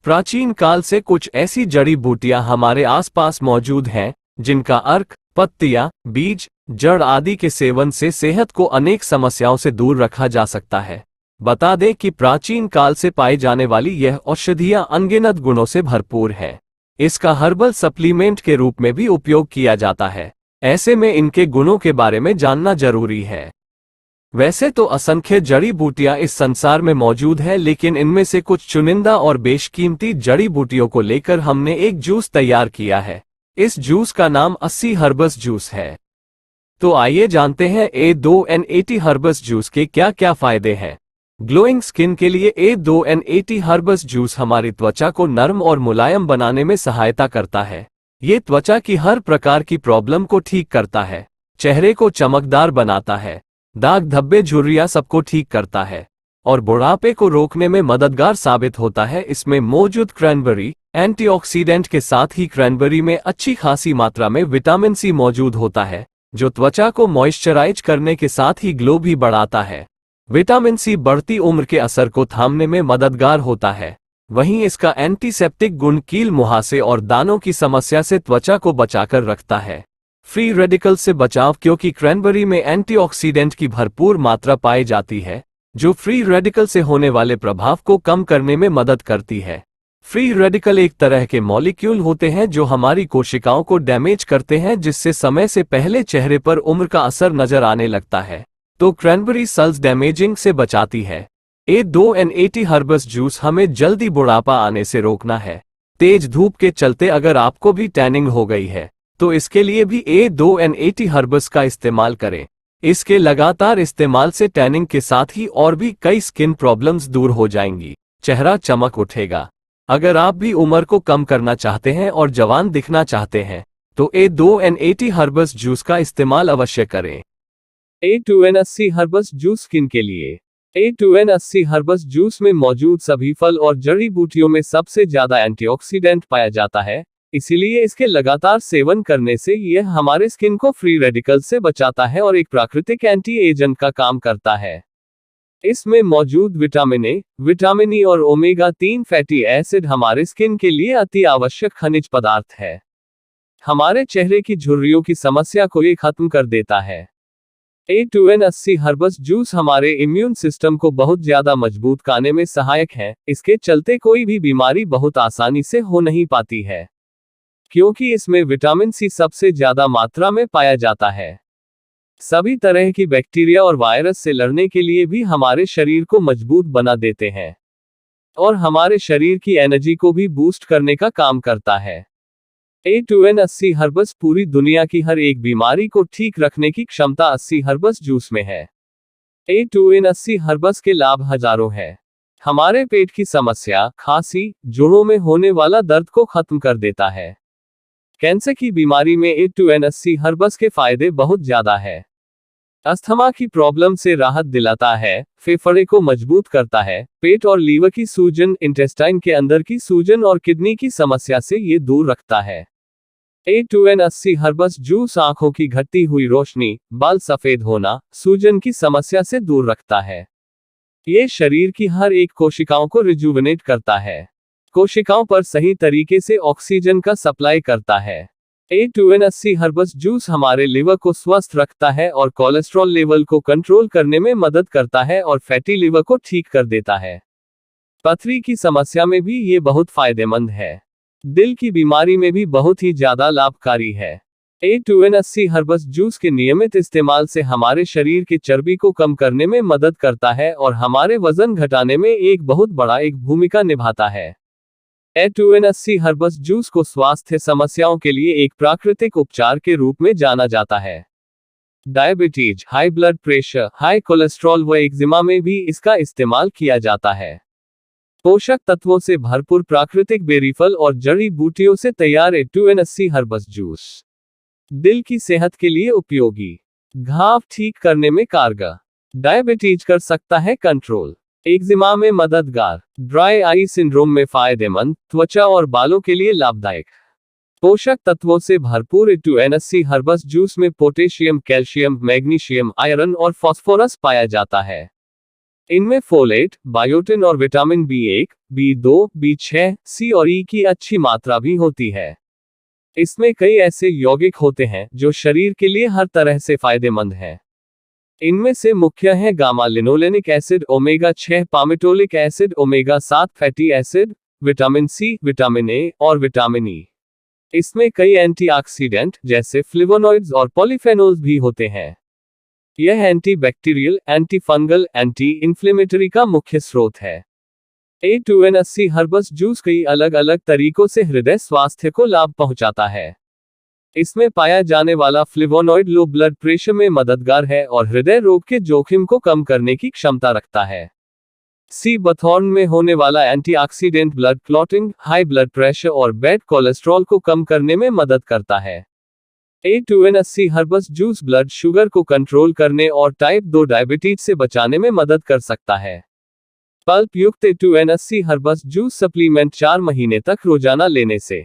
प्राचीन काल से कुछ ऐसी जड़ी बूटियां हमारे आसपास मौजूद हैं जिनका अर्क, पत्तियां, बीज, जड़ आदि के सेवन से सेहत को अनेक समस्याओं से दूर रखा जा सकता है। बता दें कि प्राचीन काल से पाई जाने वाली यह औषधियां अनगिनत गुणों से भरपूर हैं। इसका हर्बल सप्लीमेंट के रूप में भी उपयोग किया जाता है। ऐसे में इनके गुणों के बारे में जानना जरूरी है। वैसे तो असंख्य जड़ी बूटियां इस संसार में मौजूद है, लेकिन इनमें से कुछ चुनिंदा और बेशकीमती जड़ी बूटियों को लेकर हमने एक जूस तैयार किया है। इस जूस का नाम 80 हर्बस जूस है। तो आइए जानते हैं A2N80 हर्बस जूस के क्या क्या फायदे हैं। ग्लोइंग स्किन के लिए A2N80 हर्बस जूस हमारी त्वचा को नरम और मुलायम बनाने में सहायता करता है। ये त्वचा की हर प्रकार की प्रॉब्लम को ठीक करता है, चेहरे को चमकदार बनाता है, दाग धब्बे झुर्रियां सबको ठीक करता है और बुढ़ापे को रोकने में मददगार साबित होता है। इसमें मौजूद क्रैनबेरी एंटीऑक्सीडेंट के साथ ही क्रैनबेरी में अच्छी खासी मात्रा में विटामिन सी मौजूद होता है, जो त्वचा को मॉइस्चराइज करने के साथ ही ग्लो भी बढ़ाता है। विटामिन सी बढ़ती उम्र के असर को थामने में मददगार होता है। वहीं इसका एंटीसेप्टिक गुण कील मुहासे और दानों की समस्या से त्वचा को बचाकर रखता है। फ्री रेडिकल से बचाव, क्योंकि क्रैनबेरी में एंटीऑक्सीडेंट की भरपूर मात्रा पाई जाती है, जो फ्री रेडिकल से होने वाले प्रभाव को कम करने में मदद करती है। फ्री रेडिकल एक तरह के मॉलिक्यूल होते हैं जो हमारी कोशिकाओं को डैमेज करते हैं, जिससे समय से पहले चेहरे पर उम्र का असर नजर आने लगता है। तो क्रैनबेरी सेल्स डैमेजिंग से बचाती है। A2N80 हर्बस जूस हमें जल्दी बुढ़ापा आने से रोकना है। तेज धूप के चलते अगर आपको भी टैनिंग हो गई है तो इसके लिए भी A2N80 हर्बस का इस्तेमाल करें। इसके लगातार इस्तेमाल से टैनिंग के साथ ही और भी कई स्किन प्रॉब्लम्स दूर हो जाएंगी, चेहरा चमक उठेगा। अगर आप भी उम्र को कम करना चाहते हैं और जवान दिखना चाहते हैं तो A2N80 हर्बस जूस का इस्तेमाल अवश्य करें। A2N80 हर्बस जूस स्किन के लिए। A2N80 हर्बस जूस में मौजूद सभी फल और जड़ी बूटियों में सबसे ज्यादा एंटीऑक्सीडेंट पाया जाता है, इसीलिए इसके लगातार सेवन करने से यह हमारे स्किन को फ्री रेडिकल से बचाता है और एक प्राकृतिक एंटी एजेंट का काम करता है। इसमें मौजूद विटामिन ए, विटामिन ई और ओमेगा 3 फैटी एसिड हमारे स्किन के लिए अति आवश्यक खनिज पदार्थ है। हमारे चेहरे की झुर्रियों की समस्या को ये खत्म कर देता है। A2N80 हर्बस जूस हमारे इम्यून सिस्टम को बहुत ज्यादा मजबूत करने में सहायक है। इसके चलते कोई भी बीमारी बहुत आसानी से हो नहीं पाती है, क्योंकि इसमें विटामिन सी सबसे ज्यादा मात्रा में पाया जाता है। सभी तरह की बैक्टीरिया और वायरस से लड़ने के लिए भी हमारे शरीर को मजबूत बना देते हैं और हमारे शरीर की एनर्जी को भी बूस्ट करने का काम करता है। A2N80 हर्बस पूरी दुनिया की हर एक बीमारी को ठीक रखने की क्षमता 80 हर्बस जूस में है। A2N80 हर्बस के लाभ हजारों हैं। हमारे पेट की समस्या, खांसी, जोड़ों में होने वाला दर्द को खत्म कर देता है। कैंसर की बीमारी में A2N80 हर्बस के फायदे बहुत ज्यादा है। अस्थमा की प्रॉब्लम से राहत दिलाता है, फेफड़े को मजबूत करता है, पेट और लीवर की सूजन, इंटेस्टाइन के अंदर की सूजन और किडनी की समस्या से ये दूर रखता है। A2N80 हर्बस जूस आंखों की घटती हुई रोशनी, बाल सफेद होना, सूजन की समस्या से दूर रखता है। ये शरीर की हर एक कोशिकाओं को रिजुविनेट करता है, कोशिकाओं पर सही तरीके से ऑक्सीजन का सप्लाई करता है। A2N80 हर्बस जूस हमारे लिवर को स्वस्थ रखता है और कोलेस्ट्रॉल लेवल को कंट्रोल करने में मदद करता है और फैटी लिवर को ठीक कर देता है। पथरी की समस्या में भी ये बहुत फायदेमंद है। दिल की बीमारी में भी बहुत ही ज्यादा लाभकारी है। A2N80 हर्बस जूस के नियमित इस्तेमाल से हमारे शरीर की चर्बी को कम करने में मदद करता है और हमारे वजन घटाने में एक बहुत बड़ा भूमिका निभाता है। A2N80 हर्बस जूस को स्वास्थ्य समस्याओं के लिए एक प्राकृतिक उपचार के रूप में जाना जाता है। Diabetes, high blood pressure, high cholesterol व एक्जिमा में भी इसका इस्तेमाल किया जाता है। पोषक तत्वों से भरपूर प्राकृतिक बेरी फल और जड़ी बूटियों से तैयार A2N80 हर्बस जूस दिल की सेहत के लिए उपयोगी, घाव ठीक करने में कारगर, डायबिटीज कर सकता है कंट्रोल, एक्जिमा में मददगार, ड्राई आई सिंड्रोम में फायदेमंद, त्वचा और बालों के लिए लाभदायक। पोषक तत्वों से भरपूर A2N80 हर्बस जूस में पोटेशियम, कैल्शियम, मैग्नीशियम, आयरन और फास्फोरस पाया जाता है। इनमें फोलेट, बायोटिन और vitamin B1, B2, B6, C और E की अच्छी मात्रा भी होती है। इसमें कई ऐसे यौगिक होते हैं जो शरीर के लिए हर तरह से फायदेमंद हैं। इनमें से मुख्य हैं gamma linolenic acid, omega 6 palmitoleic acid, omega 7 fatty acid, vitamin C, vitamin A और विटामिन E। इसमें कई एंटीऑक्सीडेंट जैसे फ्लेवोनॉइड्स और पॉलीफेनोल्स भी होते हैं। यह antibacterial, anti fungal, anti inflammatory का मुख्य स्रोत है। A2N80 हर्बस जूस कई अलग अलग तरीकों से हृदय स्वास्थ्य को लाभ पहुंचाता है। इसमें पाया जाने वाला फ्लेवोनॉइड लो ब्लड प्रेशर में मददगार है और हृदय रोग के जोखिम को कम करने की क्षमता रखता है। सी बथॉर्न में होने वाला antioxidant blood clotting, high blood pressure और बैड कोलेस्ट्रॉल को कम करने में मदद करता है। A2N80 herbs juice blood sugar को कंट्रोल करने और टाइप 2 डायबिटीज से बचाने में मदद कर सकता है। पल्प युक्त A2N80 हर्बस जूस सप्लीमेंट 4 महीने तक रोजाना लेने से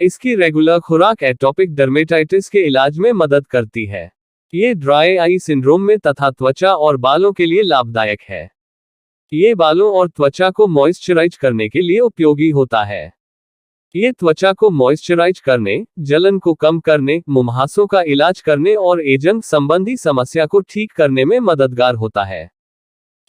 इसकी रेगुलर खुराक एटॉपिक डर्मेटाइटिस के इलाज में मदद करती है। ये ड्राई आई सिंड्रोम में तथा त्वचा और बालों के लिए लाभदायक है। ये बालों और त्वचा को मॉइस्चराइज करने के लिए उपयोगी होता है। ये त्वचा को मॉइस्चराइज करने, जलन को कम करने, मुंहासों का इलाज करने और एजन संबंधी समस्या को ठीक करने में मददगार होता है।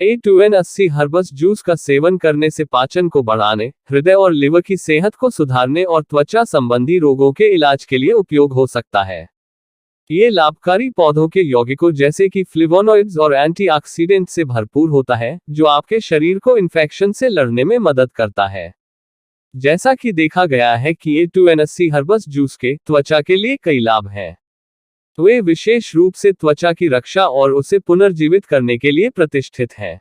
A2N80 हर्बस जूस का सेवन करने से पाचन को बढ़ाने, हृदय और लिवर की सेहत को सुधारने और त्वचा संबंधी रोगों के इलाज के लिए उपयोग हो सकता है। ये लाभकारी पौधों के यौगिकों जैसे कि फ्लेवोनॉइड्स और एंटीऑक्सीडेंट से भरपूर होता है, जो आपके शरीर को इन्फेक्शन से लड़ने में मदद करता है। जैसा कि देखा गया है कि A2N80 हर्बस जूस के त्वचा के लिए कई लाभ हैं। वे विशेष रूप से त्वचा की रक्षा और उसे पुनर्जीवित करने के लिए प्रतिष्ठित हैं।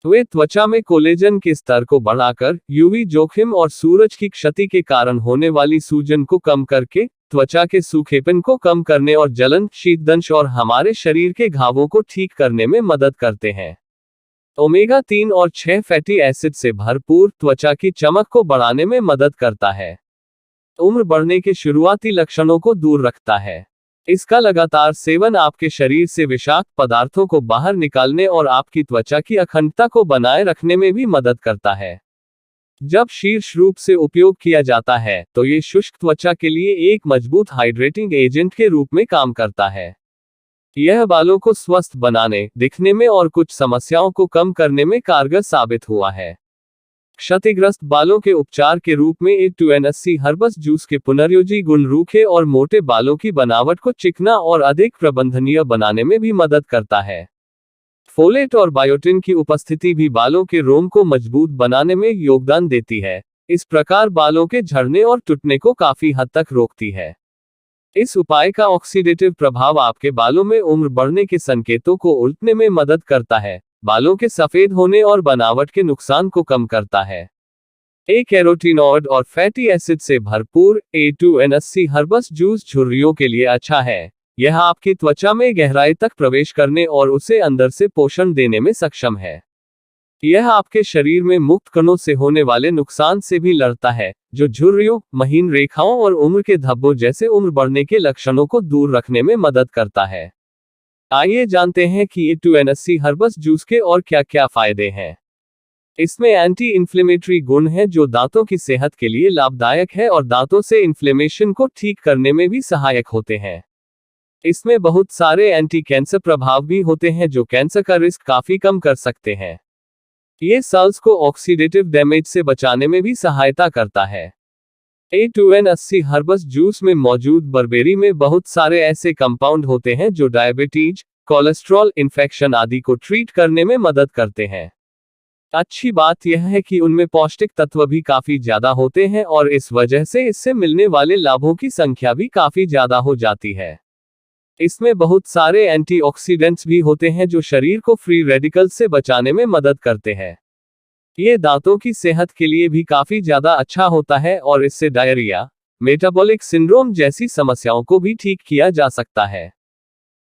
वे त्वचा में कोलेजन के स्तर को बढ़ाकर, यूवी जोखिम और सूरज की क्षति के कारण होने वाली सूजन को कम करके, त्वचा के सूखेपन को कम करने और जलन, शीतदंश और हमारे शरीर के घावों को ठीक करने में मदद करते हैं। ओमेगा 3 और 6 फैटी एसिड से भरपूर त्वचा की चमक को बढ़ाने में मदद करता है। उम्र बढ़ने के शुरुआती लक्षणों को दूर रखता है। इसका लगातार सेवन आपके शरीर से विषाक्त पदार्थों को बाहर निकालने और आपकी त्वचा की अखंडता को बनाए रखने में भी मदद करता है। जब शीर्ष रूप से उपयोग किया जाता है, तो ये शुष्क त्वचा के लिए एक मजबूत हाइड्रेटिंग एजेंट के रूप में काम करता है। यह बालों को स्वस्थ बनाने, दिखने में और कुछ समस्याओं को कम करने में कारगर साबित हुआ है। क्षतिग्रस्त बालों के उपचार के रूप में A2N80 हर्बस जूस के पुनर्योजी गुण रूखे और मोटे बालों की बनावट को चिकना और अधिक प्रबंधनीय बनाने में भी मदद करता है। फोलेट और बायोटिन की उपस्थिति भी बालों के रोम को मजबूत बनाने में योगदान देती है। इस प्रकार बालों के झड़ने और टूटने को काफी हद तक रोकती है। इस उपाय का ऑक्सीडेटिव प्रभाव आपके बालों में उम्र बढ़ने के संकेतों को उलटने में मदद करता है, बालों के सफेद होने और बनावट के नुकसान को कम करता है। कैरोटीनॉइड और फैटी एसिड से भरपूर A2N80 हर्बस जूस झुर्रियों के लिए अच्छा है। यह आपकी त्वचा में गहराई तक प्रवेश करने और उसे अंदर से पोषण देने में सक्षम है। यह आपके शरीर में मुक्त कणों से होने वाले नुकसान से भी लड़ता है, जो झुर्रियों, महीन रेखाओं और उम्र के धब्बों जैसे उम्र बढ़ने के लक्षणों को दूर रखने में मदद करता है। आइए जानते हैं कि A2N80 हर्बस जूस के और क्या क्या फायदे हैं। इसमें एंटी इन्फ्लेमेटरी गुण हैं जो दांतों की सेहत के लिए लाभदायक है और दांतों से इन्फ्लेमेशन को ठीक करने में भी सहायक होते हैं। इसमें बहुत सारे एंटी कैंसर प्रभाव भी होते हैं जो कैंसर का रिस्क काफी कम कर सकते हैं। ये सेल्स को ऑक्सीडेटिव डैमेज से बचाने में भी सहायता करता है। A2N80 हर्बस जूस में मौजूद बरबेरी में बहुत सारे ऐसे कंपाउंड होते हैं जो डायबिटीज, कोलेस्ट्रॉल, इन्फेक्शन आदि को ट्रीट करने में मदद करते हैं। अच्छी बात यह है कि उनमें पौष्टिक तत्व भी काफी ज्यादा होते हैं और इस वजह से इससे मिलने वाले लाभों की संख्या भी काफी ज्यादा हो जाती है। इसमें बहुत सारे एंटीऑक्सीडेंट्स भी होते हैं जो शरीर को फ्री रेडिकल से बचाने में मदद करते हैं। ये दांतों की सेहत के लिए भी काफी ज्यादा अच्छा होता है और इससे डायरिया, मेटाबॉलिक सिंड्रोम जैसी समस्याओं को भी ठीक किया जा सकता है।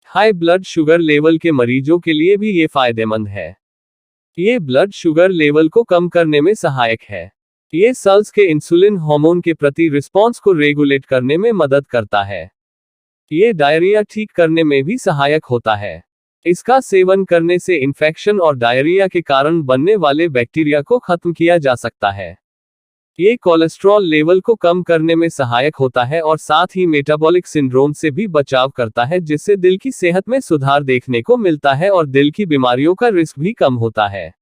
हाई ब्लड शुगर लेवल के मरीजों के लिए भी ये फायदेमंद है। ये ब्लड शुगर लेवल को कम करने में सहायक है। ये सेल्स के इंसुलिन हार्मोन के प्रति रिस्पॉन्स को रेगुलेट करने में मदद करता है। ये डायरिया ठीक करने में भी सहायक होता है। इसका सेवन करने से इन्फेक्शन और डायरिया के कारण बनने वाले बैक्टीरिया को खत्म किया जा सकता है। ये कोलेस्ट्रॉल लेवल को कम करने में सहायक होता है और साथ ही मेटाबॉलिक सिंड्रोम से भी बचाव करता है, जिससे दिल की सेहत में सुधार देखने को मिलता है और दिल की बीमारियों का रिस्क भी कम होता है।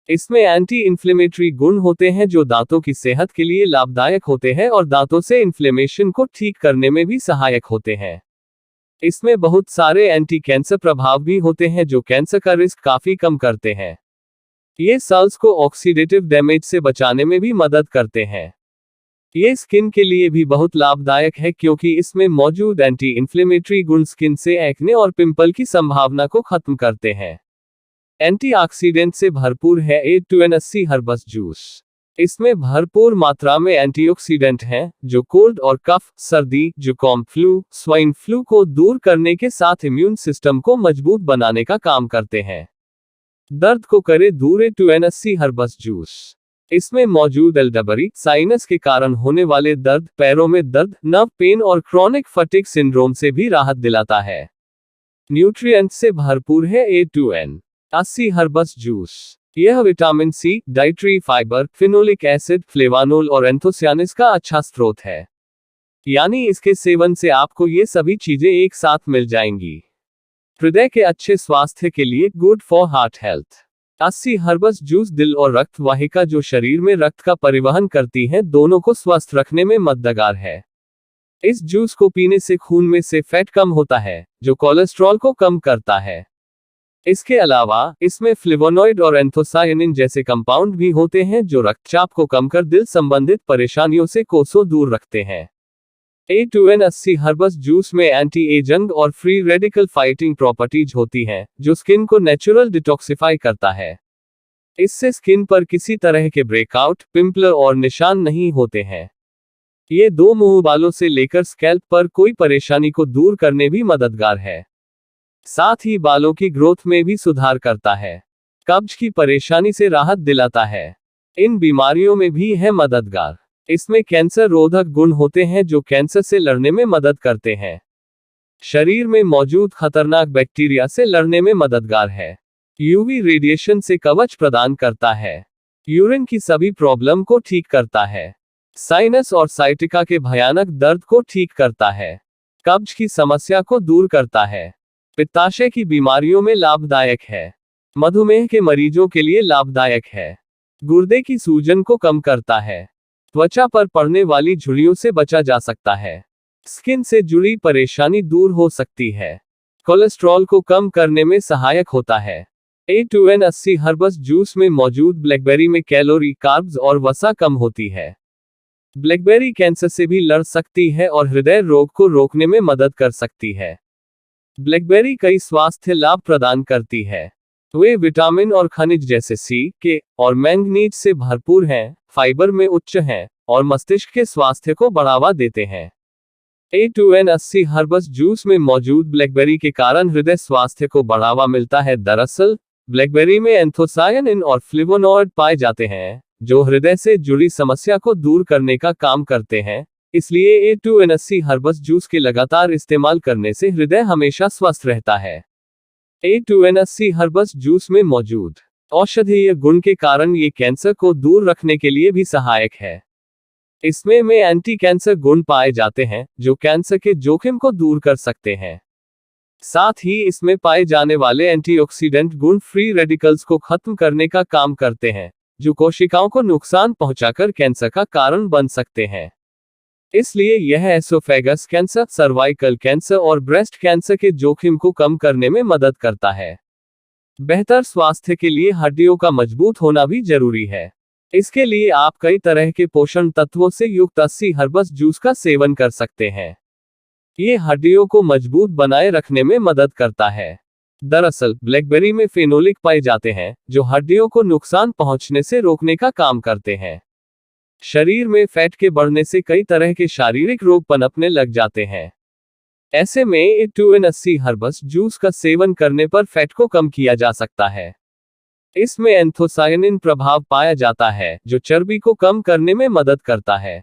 इसमें एंटी इन्फ्लेमेटरी गुण होते हैं जो दांतों की सेहत के लिए लाभदायक होते हैं और दांतों से इन्फ्लेमेशन को ठीक करने में भी सहायक होते हैं। इसमें बहुत सारे एंटी कैंसर प्रभाव भी होते हैं जो कैंसर का रिस्क काफी कम करते हैं। ये सेल्स को ऑक्सीडेटिव डैमेज से बचाने में भी मदद करते हैं। ये स्किन के लिए भी बहुत लाभदायक है क्योंकि इसमें मौजूद एंटी इन्फ्लेमेटरी गुण स्किन से एक्ने और पिंपल की संभावना को खत्म करते हैं। एंटीऑक्सीडेंट से भरपूर है A2N80 हर्बस जूस। इसमें भरपूर मात्रा में एंटीऑक्सीडेंट हैं जो कोल्ड और कफ, सर्दी, जुकाम, फ्लू, स्वाइन फ्लू को दूर करने के साथ इम्यून सिस्टम को मजबूत बनाने का काम करते हैं। दर्द को करे दूर A2N80 हर्बस जूस। इसमें मौजूद एल्डरबेरी साइनस के कारण होने वाले दर्द, पैरों में दर्द, नर्व पेन और क्रोनिक फटीग सिंड्रोम से भी राहत दिलाता है। न्यूट्रिएंट से भरपूर है A2N80 हर्बस जूस। यह vitamin C, dietary fibre, phenolic acid, flavanol और एंथोसियानिन का अच्छा स्रोत है। यानी इसके सेवन से आपको ये सभी चीजें एक साथ मिल जाएंगी। हृदय के अच्छे स्वास्थ्य के लिए good for heart health. 80 herbs juice दिल और रक्त वाहिका जो शरीर में रक्त का परिवहन करती हैं, दोनों को स्वस्थ रखने में मददगार है। इस जूस को पीने से खून में से फैट कम होता है जो कोलेस्ट्रॉल को कम करता है। इसके अलावा इसमें फ्लेवोनॉइड और एंथोसायनिन जैसे कंपाउंड भी होते हैं जो रक्तचाप को कम कर दिल संबंधित परेशानियों से कोसों दूर रखते हैं। A2N80 हर्बस जूस में एंटी एजिंग और फ्री रेडिकल फाइटिंग प्रॉपर्टीज होती हैं जो स्किन को नेचुरल डिटॉक्सिफाई करता है। इससे स्किन पर किसी तरह के ब्रेकआउट, पिंपल और निशान नहीं होते हैं। ये दो मुंह बालों से लेकर स्कैल्प पर कोई परेशानी को दूर करने भी मददगार है। साथ ही बालों की ग्रोथ में भी सुधार करता है। कब्ज की परेशानी से राहत दिलाता है। इन बीमारियों में भी है मददगार। इसमें कैंसर रोधक गुण होते हैं जो कैंसर से लड़ने में मदद करते हैं। शरीर में मौजूद खतरनाक बैक्टीरिया से लड़ने में मददगार है। यूवी रेडिएशन से कवच प्रदान करता है। यूरिन की सभी प्रॉब्लम को ठीक करता है। साइनस और साइटिका के भयानक दर्द को ठीक करता है। कब्ज की समस्या को दूर करता है। पित्ताशय की बीमारियों में लाभदायक है। मधुमेह के मरीजों के लिए लाभदायक है। गुर्दे की सूजन को कम करता है। त्वचा पर पड़ने वाली झुर्रियों से बचा जा सकता है। स्किन से जुड़ी परेशानी दूर हो सकती है। कोलेस्ट्रॉल को कम करने में सहायक होता है। A2N80 हर्बस जूस में मौजूद ब्लैकबेरी में कैलोरी, कार्ब्स और वसा कम होती है। ब्लैकबेरी कैंसर से भी लड़ सकती है और हृदय रोग को रोकने में मदद कर सकती है। ब्लैकबेरी कई स्वास्थ्य लाभ प्रदान करती है। वे विटामिन और खनिज जैसे सी, के और मैंगनीज से भरपूर हैं, फाइबर में उच्च हैं और मस्तिष्क के स्वास्थ्य को बढ़ावा देते हैं। A2N80 हर्बस जूस में मौजूद ब्लैकबेरी के कारण हृदय स्वास्थ्य को बढ़ावा मिलता है। दरअसल ब्लैकबेरी में एंथोसायनिन और फ्लेवोनॉइड पाए जाते हैं जो हृदय से जुड़ी समस्या को दूर करने का काम करते हैं। इसलिए A2N80 हर्बस जूस के लगातार इस्तेमाल करने से हृदय हमेशा स्वस्थ रहता है। A2N80 हर्बस जूस में मौजूद औषधीय गुण के कारण ये कैंसर को दूर रखने के लिए भी सहायक है। इसमें एंटी कैंसर गुण पाए जाते हैं जो कैंसर के जोखिम को दूर कर सकते हैं। साथ ही इसमें पाए जाने वाले एंटीऑक्सीडेंट गुण फ्री रेडिकल्स को खत्म करने का काम करते हैं जो कोशिकाओं को नुकसान पहुंचाकर कैंसर का कारण बन सकते हैं। इसलिए यह एसोफेगस कैंसर, सर्वाइकल कैंसर और ब्रेस्ट कैंसर के जोखिम को कम करने में मदद करता है। बेहतर स्वास्थ्य के लिए हड्डियों का मजबूत होना भी जरूरी है। इसके लिए आप कई तरह के पोषण तत्वों से युक्त 80 हर्बस जूस का सेवन कर सकते हैं। ये हड्डियों को मजबूत बनाए रखने में मदद करता है। दरअसल ब्लैकबेरी में फेनोलिक पाए जाते हैं जो हड्डियों को नुकसान पहुंचने से रोकने का काम करते हैं। शरीर में फैट के बढ़ने से कई तरह के शारीरिक रोग पनपने लग जाते हैं। ऐसे में A2N80 हर्बस जूस का सेवन करने पर फैट को कम किया जा सकता है। इसमें एंथोसायनिन प्रभाव पाया जाता है जो चर्बी को कम करने में मदद करता है।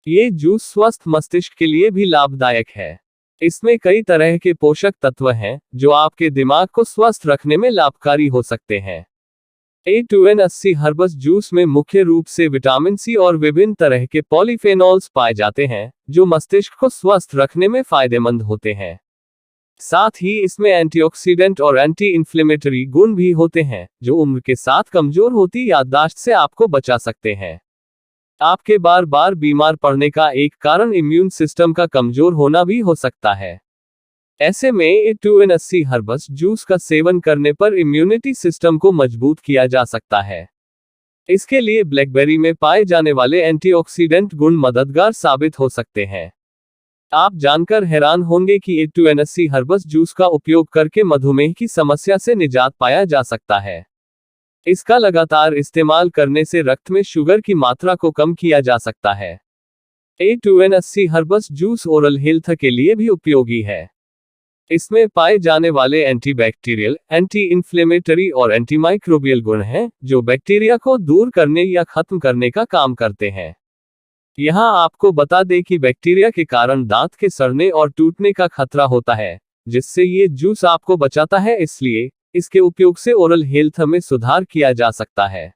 ये जूस स्वस्थ मस्तिष्क के लिए भी लाभदायक है। इसमें कई तरह के पोषक तत्व हैं जो आपके दिमाग को स्वस्थ रखने में लाभकारी हो सकते हैं। A2N80 हर्बस जूस में मुख्य रूप से विटामिन सी और विभिन्न तरह के पॉलीफेनॉल्स पाए जाते हैं जो मस्तिष्क को स्वस्थ रखने में फायदेमंद होते हैं। साथ ही इसमें एंटीऑक्सीडेंट और एंटी इन्फ्लेमेटरी गुण भी होते हैं जो उम्र के साथ कमजोर होती याददाश्त से आपको बचा सकते हैं। आपके बार बार बीमार पड़ने का एक कारण इम्यून सिस्टम का कमजोर होना भी हो सकता है। ऐसे में A2N80 हर्बस जूस का सेवन करने पर इम्यूनिटी सिस्टम को मजबूत किया जा सकता है। इसके लिए ब्लैकबेरी में पाए जाने वाले एंटीऑक्सीडेंट गुण मददगार साबित हो सकते हैं। आप जानकर हैरान होंगे कि A2N80 हर्बस जूस का उपयोग करके मधुमेह की समस्या से निजात पाया जा सकता है। इसका लगातार इस्तेमाल करने से रक्त में शुगर की मात्रा को कम किया जा सकता है। A2N80 herbs juice oral health के लिए भी उपयोगी है। इसमें पाए जाने वाले एंटीबैक्टीरियल, एंटी इन्फ्लेमेटरी और एंटीमाइक्रोबियल गुण हैं जो बैक्टीरिया को दूर करने या खत्म करने का काम करते हैं। यहाँ आपको बता दें कि बैक्टीरिया के कारण दांत के सड़ने और टूटने का खतरा होता है, जिससे ये जूस आपको बचाता है, इसलिए इसके उपयोग से ओरल हेल्थ में सुधार किया जा सकता है।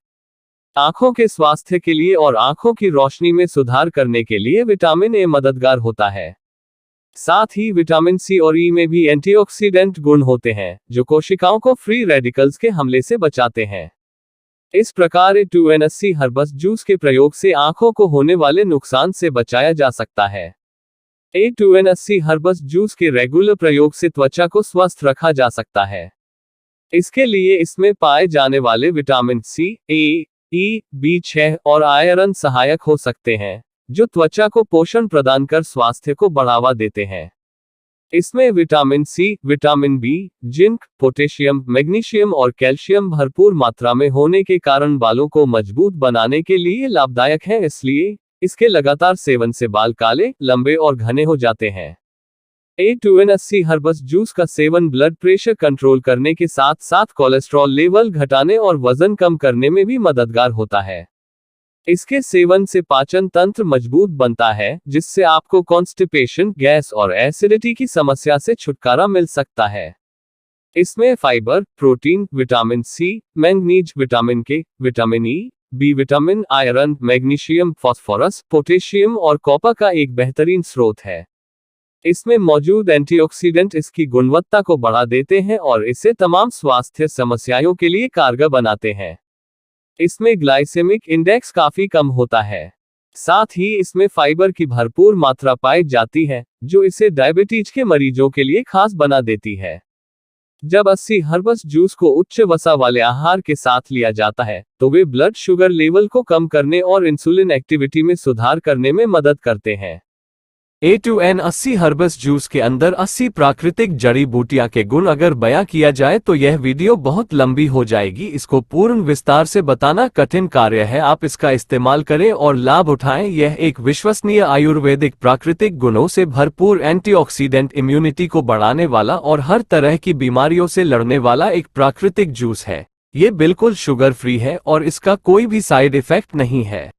आंखों के स्वास्थ्य के लिए और आंखों की रोशनी में सुधार करने के लिए विटामिन ए मददगार होता है। साथ ही विटामिन सी और ई में भी एंटीऑक्सीडेंट गुण होते हैं जो कोशिकाओं को फ्री रेडिकल्स के हमले से बचाते हैं। इस प्रकार A2N80 हर्बस जूस के प्रयोग से आंखों को होने वाले नुकसान से बचाया जा सकता है। A2N80 हर्बस जूस के रेगुलर प्रयोग से त्वचा को स्वस्थ रखा जा सकता है। इसके लिए इसमें पाए जाने वाले विटामिन सी, ए, ई, B6 और आयरन सहायक हो सकते हैं जो त्वचा को पोषण प्रदान कर स्वास्थ्य को बढ़ावा देते हैं। इसमें vitamin C, vitamin B, zinc, potassium, magnesium और कैल्शियम भरपूर मात्रा में होने के कारण बालों को मजबूत बनाने के लिए लाभदायक है, इसलिए इसके लगातार सेवन से बाल काले, लंबे और घने हो जाते हैं। A2N80 हर्बस जूस का सेवन ब्लड प्रेशर कंट्रोल करने के साथ साथ कोलेस्ट्रॉल लेवल घटाने और वजन कम करने में भी मददगार होता है। इसके सेवन से पाचन तंत्र मजबूत बनता है, जिससे आपको कॉन्स्टिपेशन, गैस और एसिडिटी की समस्या से छुटकारा मिल सकता है। इसमें fibre, protein, vitamin C, manganese, vitamin K, vitamin E, B vitamin, iron, magnesium, phosphorus, potassium और कॉपर का एक बेहतरीन स्रोत है। इसमें मौजूद एंटीऑक्सीडेंट इसकी गुणवत्ता को बढ़ा देते हैं और इसे तमाम स्वास्थ्य समस्याओं के लिए कारगर बनाते हैं। इसमें ग्लाइसेमिक इंडेक्स काफी कम होता है। साथ ही इसमें फाइबर की भरपूर मात्रा पाई जाती है जो इसे डायबिटीज के मरीजों के लिए खास बना देती है। जब 80 हर्बस जूस को उच्च वसा वाले आहार के साथ लिया जाता है तो वे ब्लड शुगर लेवल को कम करने और इंसुलिन एक्टिविटी में सुधार करने में मदद करते हैं। A2N80 हर्बस जूस के अंदर 80 प्राकृतिक जड़ी बूटियां के गुण अगर बयां किया जाए तो यह वीडियो बहुत लंबी हो जाएगी। इसको पूर्ण विस्तार से बताना कठिन कार्य है। आप इसका इस्तेमाल करें और लाभ उठाएं। यह एक विश्वसनीय आयुर्वेदिक प्राकृतिक गुणों से भरपूर, एंटीऑक्सीडेंट, इम्यूनिटी को बढ़ाने वाला और हर तरह की बीमारियों से लड़ने वाला एक प्राकृतिक जूस है। ये बिल्कुल शुगर फ्री है और इसका कोई भी साइड इफेक्ट नहीं है।